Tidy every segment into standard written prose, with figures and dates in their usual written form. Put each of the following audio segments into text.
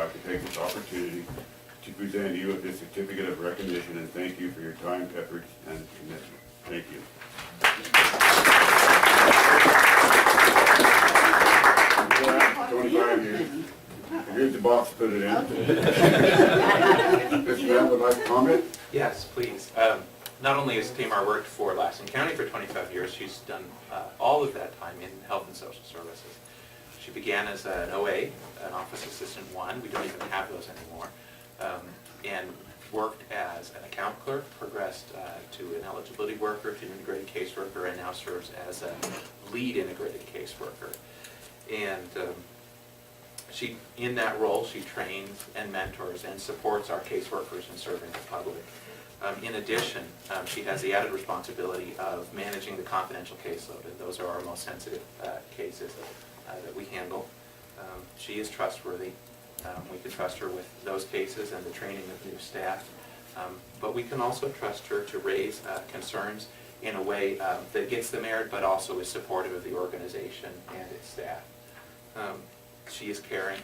like to take this opportunity to present you with this certificate of recognition and thank you for your time, efforts, and commitment. Thank you. 25 years. Here's the box to put it in. This man would like to comment? Yes, please. Not only has Tamar worked for Lassen County for 25 years, she's done all of that time in health and social services. She began as an OA, an Office Assistant 1. We don't even have those anymore. And worked as an account clerk, progressed to an eligibility worker, to an integrated caseworker, and now serves as a lead integrated caseworker. And in that role, she trains and mentors and supports our caseworkers in serving the public. In addition, she has the added responsibility of managing the confidential caseload, and those are our most sensitive cases that we handle. She is trustworthy. We can trust her with those cases and the training of new staff, but we can also trust her to raise concerns in a way that gets the merit, but also is supportive of the organization and its staff. She is caring.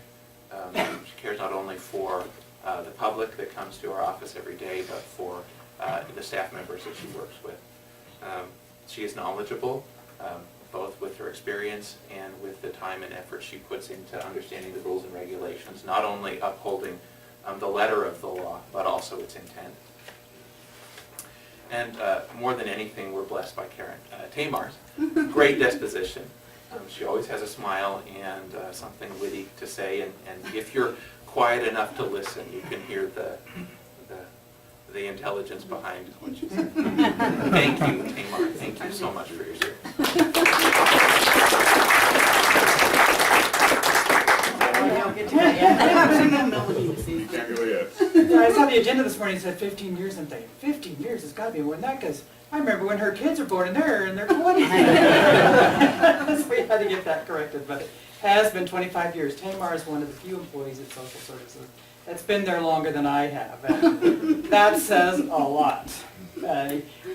She cares not only for the public that comes to our office every day, but for the staff members that she works with. She is knowledgeable, both with her experience and with the time and effort she puts into understanding the rules and regulations, not only upholding the letter of the law, but also its intent. And more than anything, we're blessed by Karen. Tamar's great disposition. She always has a smile and something witty to say, and if you're quiet enough to listen, you can hear the intelligence behind what she said. Thank you, Tamar. Thank you so much for your service. I saw the agenda this morning, it said 15 years, and I'm thinking, 15 years, it's got to be more than that, because I remember when her kids were born and they're in their 20s. So we had to get that corrected, but it has been 25 years. Tamar is one of the few employees at Social Services that's been there longer than I have, and that says a lot.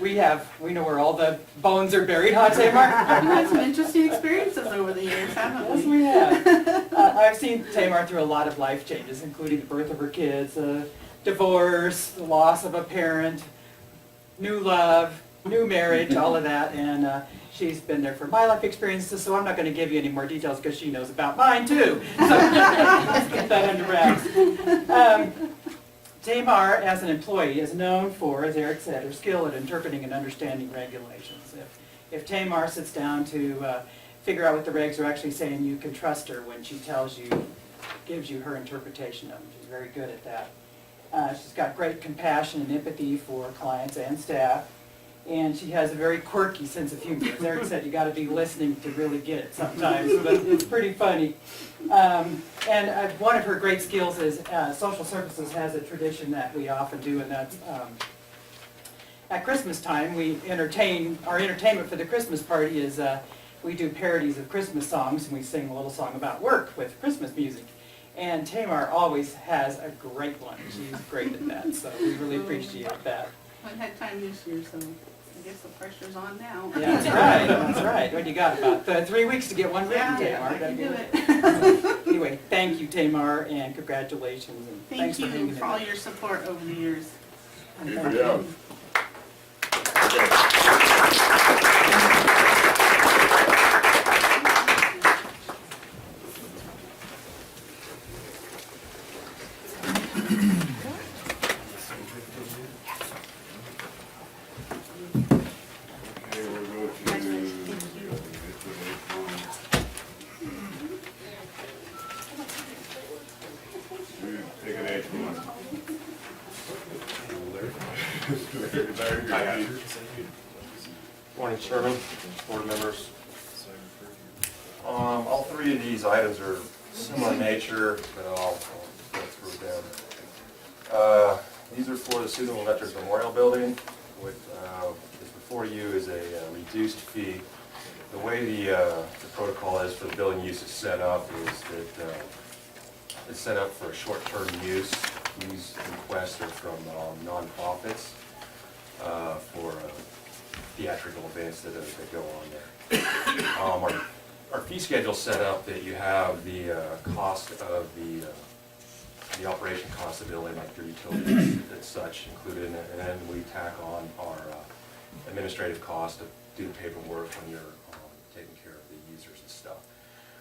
We know where all the bones are buried, huh, Tamar? We've had some interesting experiences over the years, haven't we? Yes, we have. I've seen Tamar through a lot of life changes, including the birth of her kids, divorce, the loss of a parent, new love, new marriage, all of that, and she's been there for my life experiences, so I'm not going to give you any more details because she knows about mine too. So let's get that under wraps. Tamar, as an employee, is known for, as Eric said, her skill at interpreting and understanding regulations. If Tamar sits down to figure out what the regs are actually saying, you can trust her when she tells you, gives you her interpretation of them. She's very good at that. She's got great compassion and empathy for clients and staff, and she has a very quirky sense of humor. As Eric said, you got to be listening to really get it sometimes, but it's pretty funny. And one of her great skills is Social Services has a tradition that we often do, and that's at Christmas time, our entertainment for the Christmas party is we do parodies of Christmas songs, and we sing a little song about work with Christmas music. And Tamar always has a great one. She's great at that, so we really appreciate that. I haven't had time this year, so I guess the pressure's on now. Yeah, that's right, that's right. What, you got about 3 weeks to get one written, Tamar. I can do it. Anyway, thank you, Tamar, and congratulations. And Thank thanks for hanging you in for all there. your support over the years. Good for you. Morning, Chairman, board members. All three of these items are similar in nature, but I'll go through them. These are for the Susan Veterans Memorial Building, which is before you is a reduced fee. The way the protocol is for the building use is set up is that it's set up for a short-term use. These requests are from nonprofits for theatrical events that go on there. Our fee schedule set up that you have the cost of the the operation cost of the building, like your utilities and such included in it. And then we tack on our administrative cost to do the paperwork when you're taking care of the users and stuff.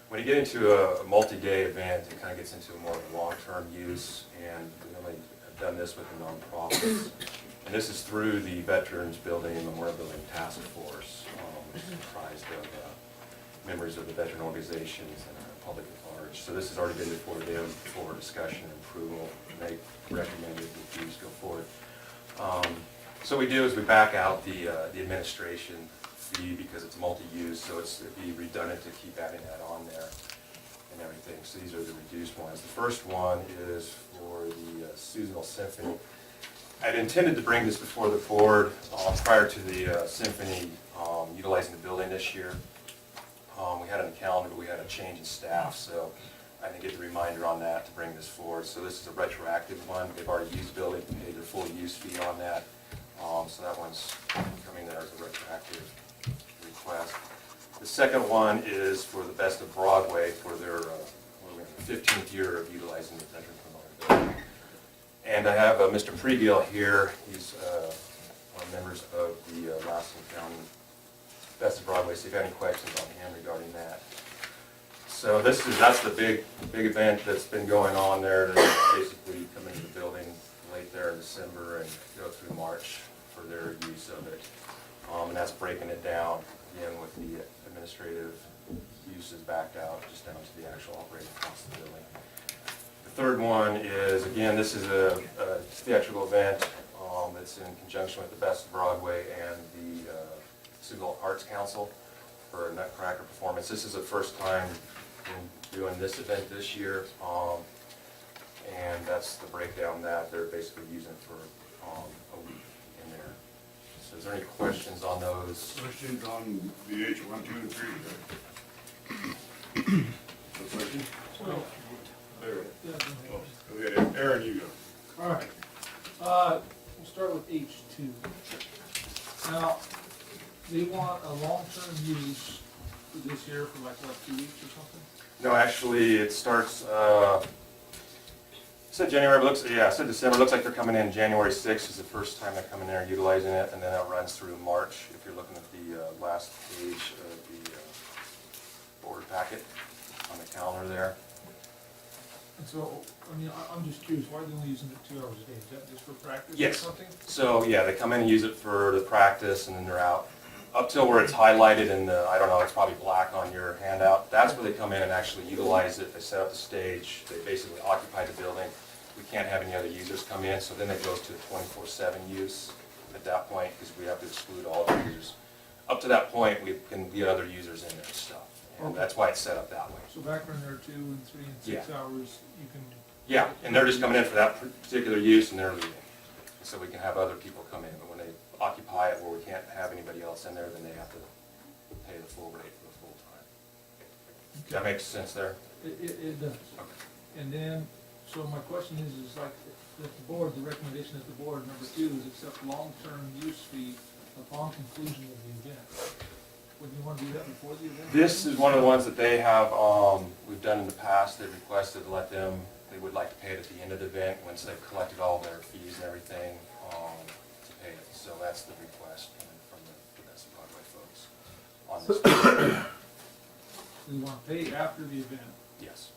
When you get into a multi-day event, it kind of gets into more of a long-term use, and we only have done this with the nonprofits. And this is through the Veterans Building and Memorial Building Task Force, which is comprised of members of the veteran organizations and the public at large. So this has already been before them for discussion and approval, and they recommended that these go forward. So what we do is we back out the administration fee because it's multi-use, so it'd be redundant to keep adding that on there and everything. So these are the reduced ones. The first one is for the seasonal symphony. I'd intended to bring this before the board prior to the symphony utilizing the building this year. We had it on the calendar, but we had a change in staff, so I didn't get the reminder on that to bring this forward. So this is a retroactive one. They've already used the building, paid their full use fee on that. So that one's coming there as a retroactive request. The second one is for the Best of Broadway for their 15th year of utilizing the Veterans Memorial Building. And I have Mr. Pregill here. He's one of the members of the Lassen County Best of Broadway. So if you have any questions on him regarding that. So that's the big event that's been going on there. To basically come into the building late there in December and go through March for their use of it. And that's breaking it down again with the administrative uses backed out just down to the actual operating cost of the building. The third one is, again, this is a theatrical event that's in conjunction with the Best of Broadway and the Civil Arts Council for a Nutcracker performance. This is the first time in doing this event this year, and that's the breakdown that they're basically using for a week in there. So is there any questions on those? Questions on VH 1, 2, and 3? No questions? Well, Larry. yeah, go ahead. Okay, Aaron, you go. All right. We'll start with H2. Now, they want a long-term use for this year for like, what, 2 weeks or something? No, actually, it starts, it said January, but it said December. It looks like they're coming in January 6th is the first time they're coming in there utilizing it, and then that runs through March, if you're looking at the last page of the board packet on the calendar there. And so, I mean, I'm just curious, why are they only using it 2 hours a day? Is that just for practice or Yes. something? So, yeah, they come in and use it for the practice, and then they're out. Up till where it's highlighted in the, I don't know, it's probably black on your handout, that's where they come in and actually utilize it. They set up the stage, they basically occupy the building. We can't have any other users come in, so then it goes to 24/7 use at that point, because we have to exclude all the users. Up to that point, we can get other users in there and stuff, and that's why it's set up that way. So back when they're 2 and 3 and 6 hours, you can... Yeah, and they're just coming in for that particular use and they're leaving. So we can have other people come in, but when they occupy it where we can't have anybody else in there, then they have to pay the full rate for the full time. Does that make sense there? It does. Okay. And then, so my question is like, that the board, the recommendation of the board, number 2, is accept long-term use fee upon conclusion of the event. Would you want to do that before the event? This is one of the ones that they have, we've done in the past. They requested to let them, they would like to pay it at the end of the event once they've collected all their fees and everything, to pay it. So that's the request from the Best of Broadway folks on this. We want to pay after the event. Yes.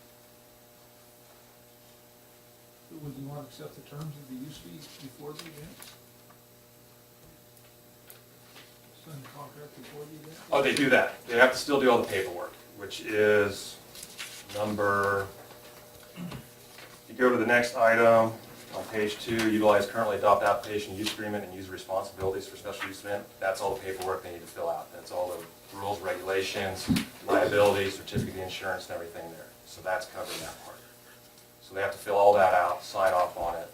Would you want to accept the terms of the use fee before the event? Sign the contract before the event? Oh, they do that. They have to still do all the paperwork, which is number, if you go to the next item, on page 2, utilize currently adopt application use agreement and user responsibilities for special use event. That's all the paperwork they need to fill out. That's all the rules, regulations, liability, certificate of insurance, and everything there. So that's covering that part. So they have to fill all that out, sign off on it,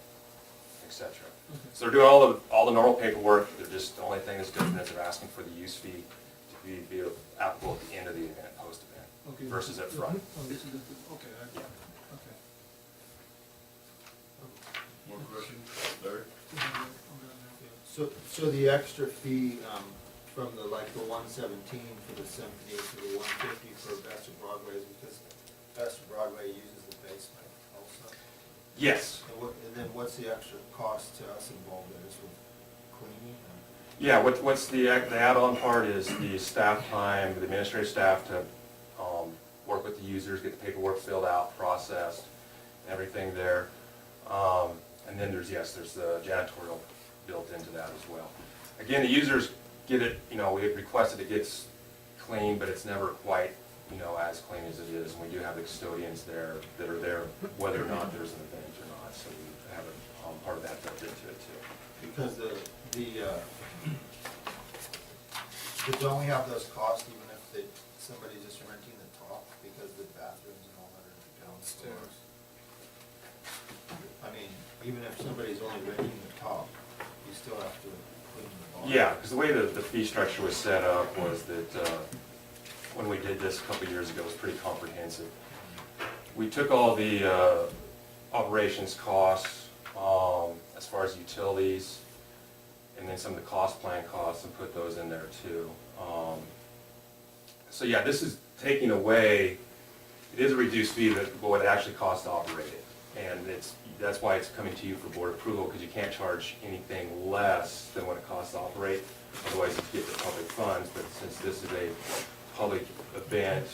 etc. Okay. So they're doing all the normal paperwork. They're just, the only thing that's different is they're asking for the use fee to be applicable at the end of the event, post-event, Okay. versus up front. Oh, this is the, okay, Yeah. okay. More questions? Larry? So the extra fee, from the, like, the 117 for the symphony to the 150 for Best of Broadway is because Best of Broadway uses the basement also? Yes. And then what's the extra cost to us involved in this with cleaning? Yeah, what's the add-on part is the staff time, the administrative staff to work with the users, get the paperwork filled out, processed, everything there. And then there's the janitorial built into that as well. Again, the users get it, we had requested it gets clean, but it's never quite, as clean as it is. And we do have the custodians there that are there whether or not there's an event or not, so we have part of that built into it too. Because don't we have those costs even if somebody's just renting the top because the bathrooms and all that are downstairs? I mean, even if somebody's only renting the top, you still have to clean the bottom. Yeah, because the way the fee structure was set up was that when we did this a couple of years ago, it was pretty comprehensive. We took all the operations costs as far as utilities and then some of the cost plan costs and put those in there too. So yeah, this is taking away, it is a reduced fee that what it actually costs to operate it. And that's why it's coming to you for board approval, because you can't charge anything less than what it costs to operate. Otherwise, you get the public funds, but since this is a public event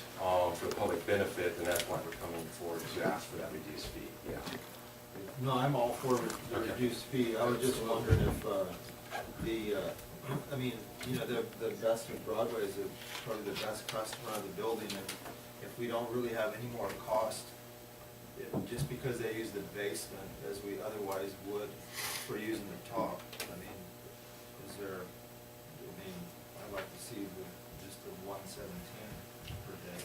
for the public benefit, then that's why we're coming forward to ask for that reduced fee, yeah. No, I'm all for the Okay. reduced fee. I was just wondering if the best of Broadway is probably the best customer of the building, and if we don't really have any more cost, just because they use the basement as we otherwise would for using the top, I'd like to see just the 117 per day.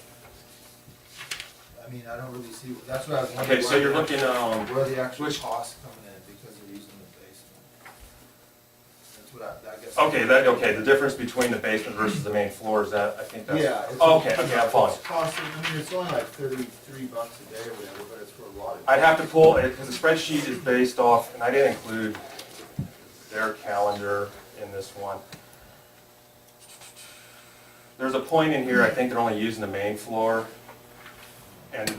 I don't really see, that's what I was wondering. Okay, so you're looking, Where the actual which- costs coming in because they're using the basement. That's what I guess. okay, the difference between the basement versus the main floor, is that, I think that's. Yeah. Okay, I'm following. It's costing, it's only like $33 a day or whatever, but it's for a lot of. I'd have to pull it, because the spreadsheet is based off, and I didn't include their calendar in this one. There's a point in here, I think they're only using the main floor, and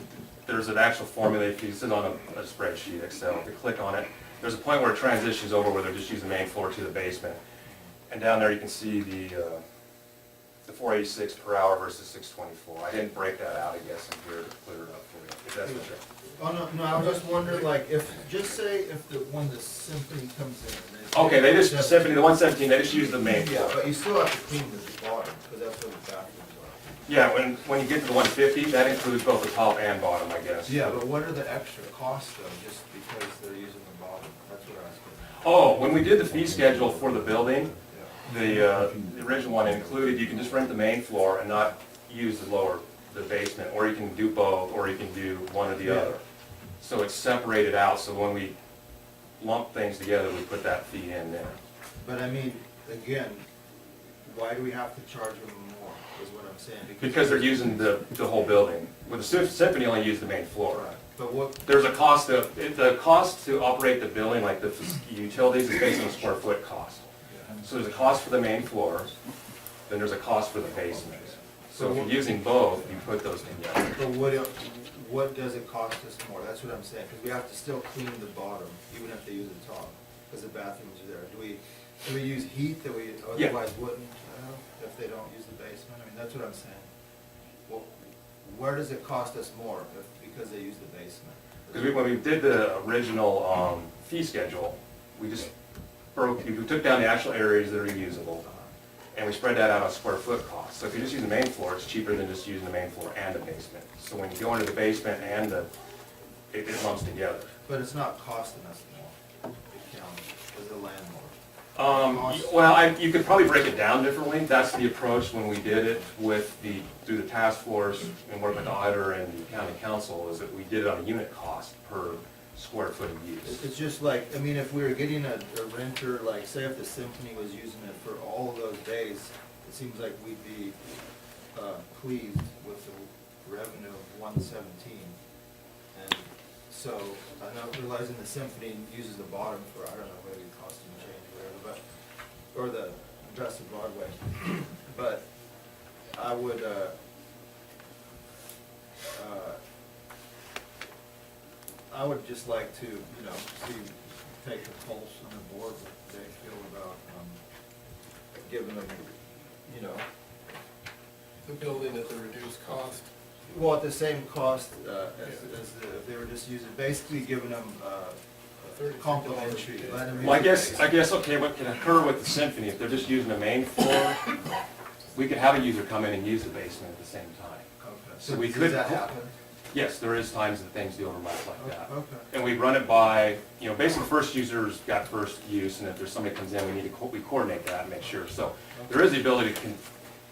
there's an actual formula, if you sit on a spreadsheet, Excel, if you click on it, there's a point where it transitions over where they're just using the main floor to the basement. And down there you can see the 486 per hour versus 624. I didn't break that out, I guess, in here to clear it up for you, if that's what you're. Oh, no, I was just wondering, like, when the symphony comes in. Okay, they just, the Symphony, the 117, they just use the main Yeah, floor. but you still have to clean the bottom, because that's where the bathrooms are. Yeah, when you get to the 150, that includes both the top and bottom, I guess. Yeah, but what are the extra costs though, just because they're using the bottom? That's what I was getting Oh, when we did the fee schedule for the building, at. the original one included, you can just rent the main floor and not use the basement, or you can do both, or you can do one or the Yeah. other. So it's separated out, so when we lump things together, we put that fee in there. But again, why do we have to charge them more, is what I'm saying? Because they're using the whole building. With the Symphony, only use the main floor. Right, but what, There's a cost the cost to operate the building, like the utilities, is based on the square foot cost. So there's a cost for the main floor, then there's a cost for the basement. So if you're using both, you put those together. but what does it cost us more? That's what I'm saying, because we have to still clean the bottom, even if they use the top, because the bathrooms are there. Do we use heat that we Yeah. otherwise wouldn't, if they don't use the basement? That's what I'm saying. Well, where does it cost us more because they use the basement? Because when we did the original fee schedule, we just we took down the actual areas that are usable, and we spread that out on square foot cost. So if you just use the main floor, it's cheaper than just using the main floor and the basement. So when you go into the basement and it lumps together. But it's not costing us more, the county, as a landlord. Well, you could probably break it down differently. That's the approach when we did it through the task force and working with the auditor and the county council, is that we did it on a unit cost per square foot of use. It's just like, if we were getting a renter, like, say if the Symphony was using it for all of those days, it seems like we'd be pleased with the revenue of 117. And so, I know, realizing the Symphony uses the bottom for, I don't know, maybe costume change or whatever, or the Best of Broadway. But I would, I would just like to, see, take the pulse on the board, what they feel about, giving them, The building at the reduced cost. well, at the same cost, if they were just using, basically giving them, complimentary. let them Well, use I guess, okay, what can occur with the symphony, if they're just using the main floor, we could have a user come in and use the basement at the same time. Okay. So we Does could- that happen? Yes, there is times that things do overlap like that. Okay. And we run it by, basically first user's got first use, and if there's somebody comes in, we coordinate that and make sure. So there is the ability to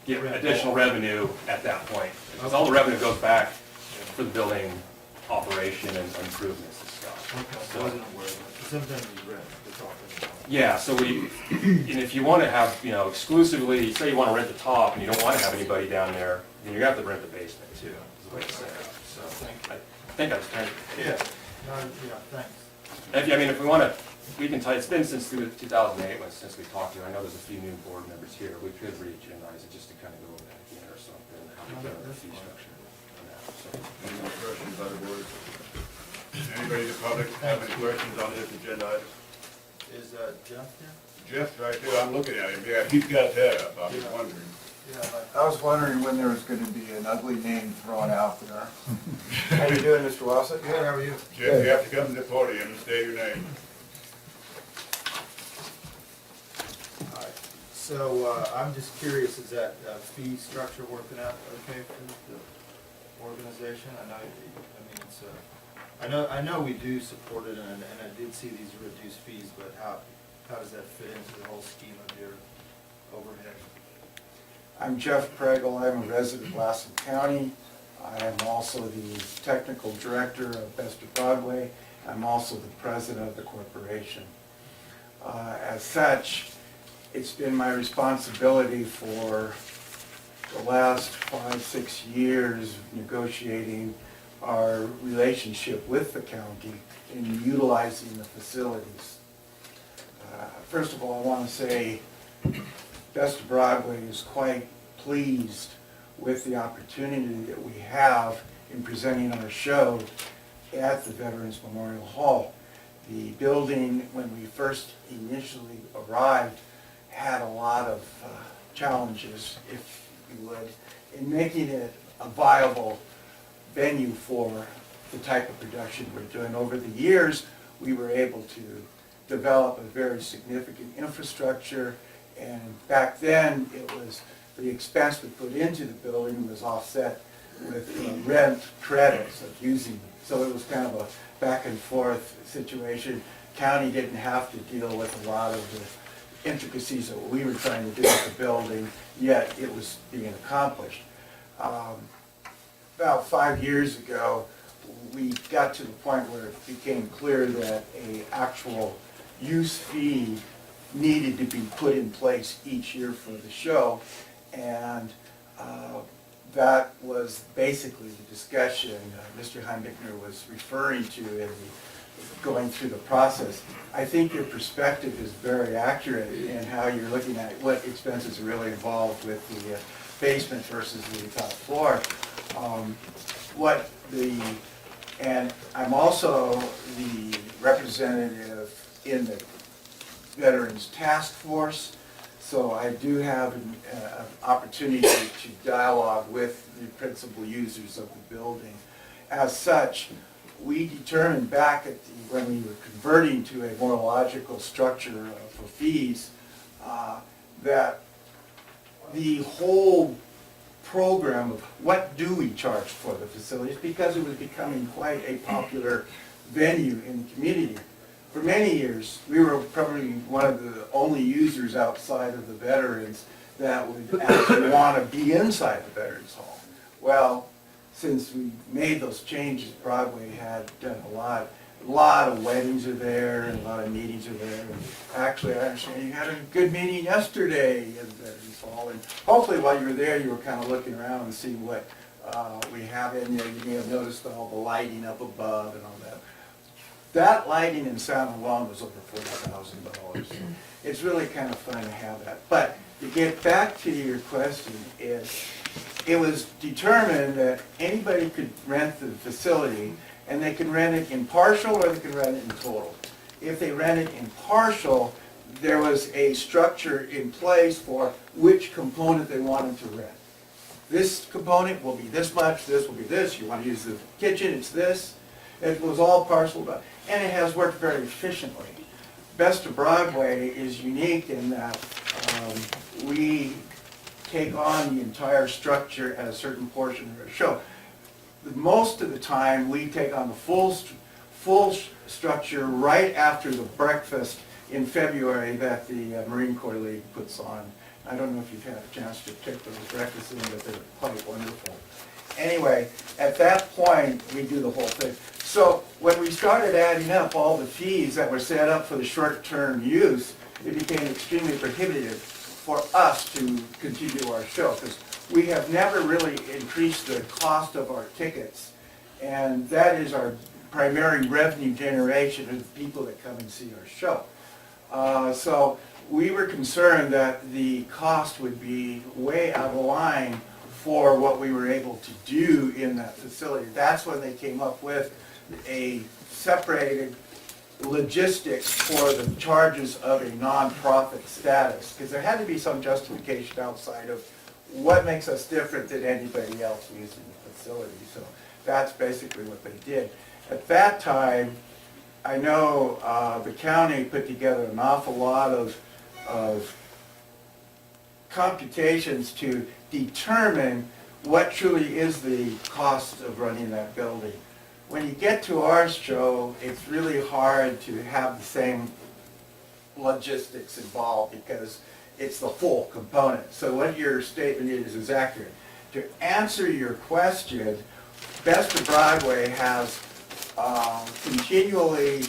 get additional revenue at that point, because all the revenue goes back for the building operation and improvements and stuff. Okay, I wasn't aware of it. Sometimes you rent, we're talking about. Yeah, so and if you want to have, exclusively, say you want to rent the top and you don't want to have anybody down there, then you have to rent the basement too, is the way it's set up. So I think I was trying to. Yeah, thanks. If we want to, we can it's been since 2008 since we talked to you. I know there's a few new board members here. We could re-agendize it just to kind of go over that again or something, how we do the fee structure on that. So, Any more questions by the board? Anybody in the public have any questions on this agenda item? Is Jeff here? Jeff's right there, I'm looking at him, yeah, he's got his head up, I'm just wondering. Yeah, I was wondering when there was going to be an ugly name thrown out there. How you doing, Mr. Wassett? Good, how are you? Jeff, you have to come to the podium and state your name. All right. So, I'm just curious, is that fee structure working out okay for the organization? I know we do support it, and I did see these reduced fees, but how does that fit into the whole scheme of your overhead? I'm Jeff Pregel. I'm a resident of Lassen County. I am also the technical director of Best of Broadway. I'm also the president of the corporation. As such, it's been my responsibility for the last 5-6 years negotiating our relationship with the county in utilizing the facilities. First of all, I want to say Best of Broadway is quite pleased with the opportunity that we have in presenting our show at the Veterans Memorial Hall. The building, when we first initially arrived, had a lot of challenges, if you would, in making it a viable venue for the type of production we're doing. Over the years, we were able to develop a very significant infrastructure, and back then, it was the expense we put into the building was offset with rent credits of using it. So it was kind of a back and forth situation. County didn't have to deal with a lot of the intricacies of what we were trying to do with the building, yet it was being accomplished. About 5 years ago, we got to the point where it became clear that an actual use fee needed to be put in place each year for the show, and that was basically the discussion Mr. Heimdichner was referring to in going through the process. I think your perspective is very accurate in how you're looking at what expenses are really involved with the basement versus the top floor. And I'm also the representative in the Veterans Task Force, so I do have an opportunity to dialogue with the principal users of the building. As such, we determined back when we were converting to a more logical structure for fees, that the whole program of what do we charge for the facilities, because it was becoming quite a popular venue in the community. For many years, we were probably one of the only users outside of the veterans that would actually want to be inside the Veterans Hall. Well, since we made those changes, Broadway had done a lot of weddings are there and a lot of meetings are there. And actually, I understand you had a good meeting yesterday in the Veterans Hall. And hopefully while you were there, you were kind of looking around and seeing what we have in there. You may have noticed all the lighting up above and all that. That lighting and sound alone was over $40,000. It's really kind of fun to have that. But to get back to your question, it was determined that anybody could rent the facility, and they can rent it in partial or they can rent it in total. If they rent it in partial, there was a structure in place for which component they wanted to rent. This component will be this much, this will be this, you want to use the kitchen, it's this. It was all parceled up, and it has worked very efficiently. Best of Broadway is unique in that we take on the entire structure at a certain portion of our show. Most of the time, we take on the full structure right after the breakfast in February that the Marine Corps League puts on. I don't know if you've had a chance to take those breakfasts in, but they're quite wonderful. Anyway, at that point, we do the whole thing. So when we started adding up all the fees that were set up for the short-term use, it became extremely prohibitive for us to continue our show, because we have never really increased the cost of our tickets, and that is our primary revenue generation of the people that come and see our show. So we were concerned that the cost would be way out of line for what we were able to do in that facility. That's when they came up with a separated logistics for the charges of a nonprofit status, because there had to be some justification outside of what makes us different than anybody else using the facility. So that's basically what they did. At that time, I know the county put together an awful lot of computations to determine what truly is the cost of running that building. When you get to our show, it's really hard to have the same logistics involved because it's the full component. So what your statement is accurate. To answer your question, Best of Broadway has continually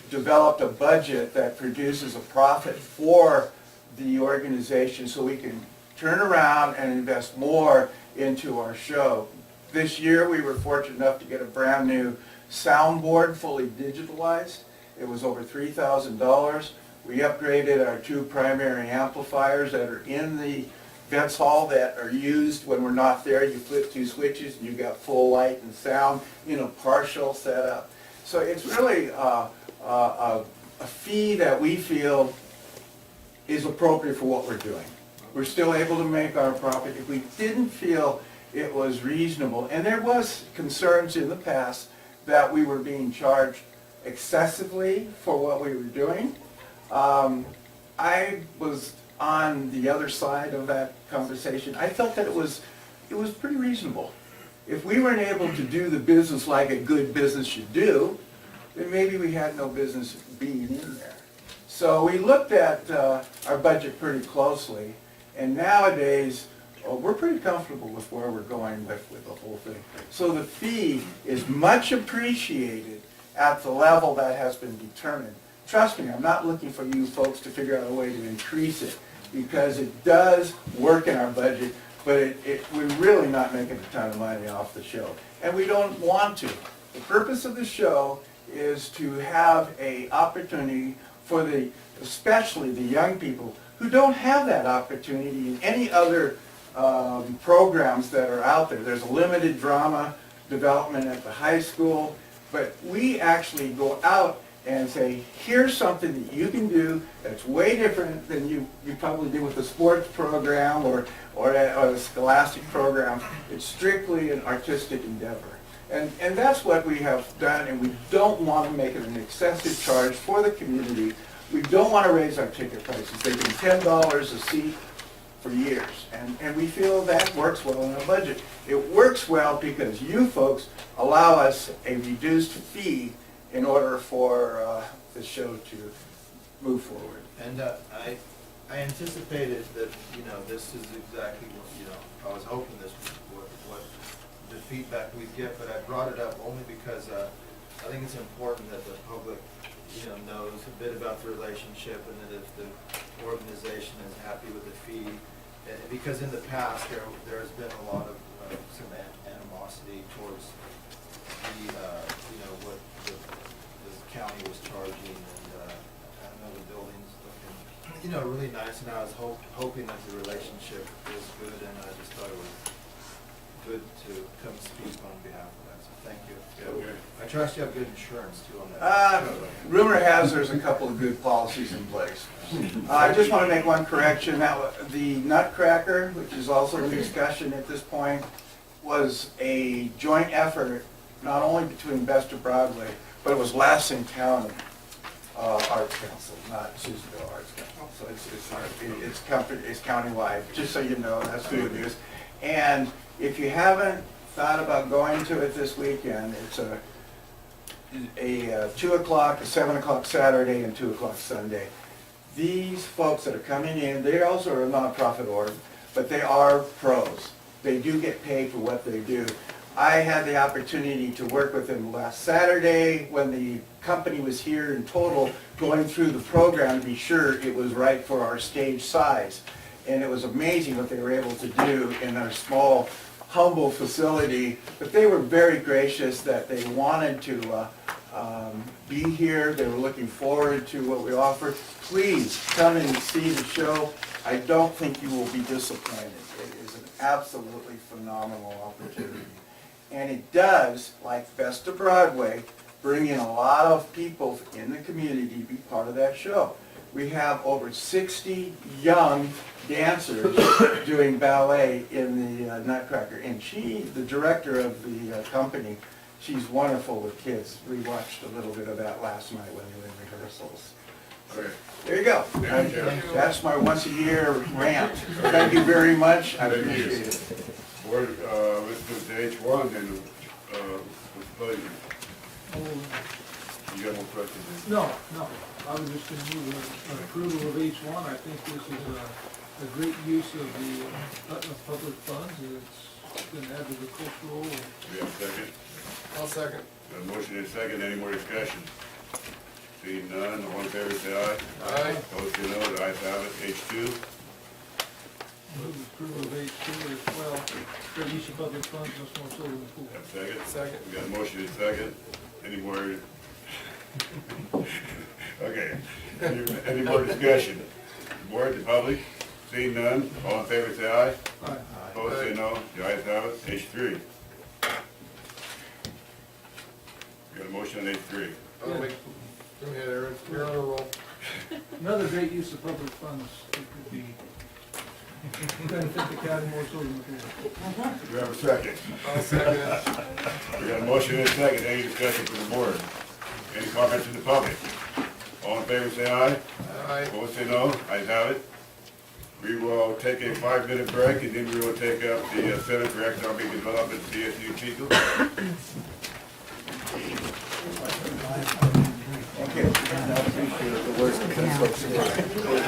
developed a budget that produces a profit for the organization so we can turn around and invest more into our show. This year we were fortunate enough to get a brand new soundboard fully digitalized. It was over $3,000. We upgraded our 2 primary amplifiers that are in the events hall that are used when we're not there. You flip 2 switches and you got full light and sound in a partial setup. So it's really a fee that we feel is appropriate for what we're doing. We're still able to make our profit. If we didn't feel it was reasonable, and there was concerns in the past that we were being charged excessively for what we were doing. I was on the other side of that conversation. I felt that it was pretty reasonable. If we weren't able to do the business like a good business should do, then maybe we had no business being in there. So we looked at our budget pretty closely, and nowadays we're pretty comfortable with where we're going with the whole thing. So the fee is much appreciated at the level that has been determined. Trust me, I'm not looking for you folks to figure out a way to increase it, because it does work in our budget, but we're really not making a ton of money off the show. And we don't want to. The purpose of the show is to have an opportunity for especially the young people who don't have that opportunity in any other programs that are out there. There's a limited drama development at the high school, but we actually go out and say, here's something that you can do that's way different than you probably do with a sports program or a scholastic program. It's strictly an artistic endeavor. And that's what we have done, and we don't want to make it an excessive charge for the community. We don't want to raise our ticket prices. They've been $10 a seat for years, and we feel that works well in our budget. It works well because you folks allow us a reduced fee in order for the show to move forward. And I anticipated that, this is exactly what, I was hoping this was what the feedback we'd get, but I brought it up only because I think it's important that the public, knows a bit about the relationship, and that if the organization is happy with the fee, because in the past there has been a lot of some animosity towards what the county was charging, and I know the building's looking, really nice, and I was hoping that the relationship was good, and I just thought it was good to come speak on behalf of that, so thank you. Okay. I trust you have good insurance too on that. Rumor has there's a couple of good policies in place. I just want to make one correction. Now, the Nutcracker, which is also in discussion at this point, was a joint effort, not only between Best of Broadway, but it was Lassen County Arts Council, not Susanville Arts Council. So it's countywide, just so you know, that's who it is. And if you haven't thought about going to it this weekend, it's a 2 o'clock, a 7 o'clock Saturday, and 2 o'clock Sunday. These folks that are coming in, they also are a nonprofit org, but they are pros. They do get paid for what they do. I had the opportunity to work with them last Saturday when the company was here in total, going through the program to be sure it was right for our stage size. And it was amazing what they were able to do in our small, humble facility. But they were very gracious that they wanted to be here. They were looking forward to what we offered. Please come and see the show. I don't think you will be disappointed. It is an absolutely phenomenal opportunity. And it does, like Best of Broadway, bring in a lot of people in the community to be part of that show. We have over 60 young dancers doing ballet in the Nutcracker. And she, the director of the company, she's wonderful with kids. We watched a little bit of that last night when they were in rehearsals. Okay. There you go. Thank you. That's my once-a-year rant. Thank you very much. I Thank you. appreciate it. Board, let's do to H1 and, with pleasure. You got more questions? No, I was just gonna move an approval of H1. I think this is a great use of the public funds. It's gonna add to the cultural. Do we have a second? I'll second. Got a motion and a second, any more discussion? Seeing none, all in favor say aye. Aye. Opposed say no, the ayes have it. H2, Move approval of H2 as well. For use of public funds, no more so than the pool. have a second? Second. We got a motion and a second, any more? Okay, any more discussion? Board, the public, seeing none, all in favor say aye. Aye. Opposed say no, the ayes have it. H3. We got a motion on H3. I'll make, go ahead, Aaron, you're on a roll. Another great use of public funds. It could be benefit the county more so than the pool. Do we have a second? I'll second it. We got a motion and a second, any discussion from the board? Any comments from the public? All in favor say aye. Aye. Opposed say no, ayes have it. We will take a 5-minute break and then we will take up the Center for Economic Development, CSU Chico. Thank you. I appreciate the work that folks are doing.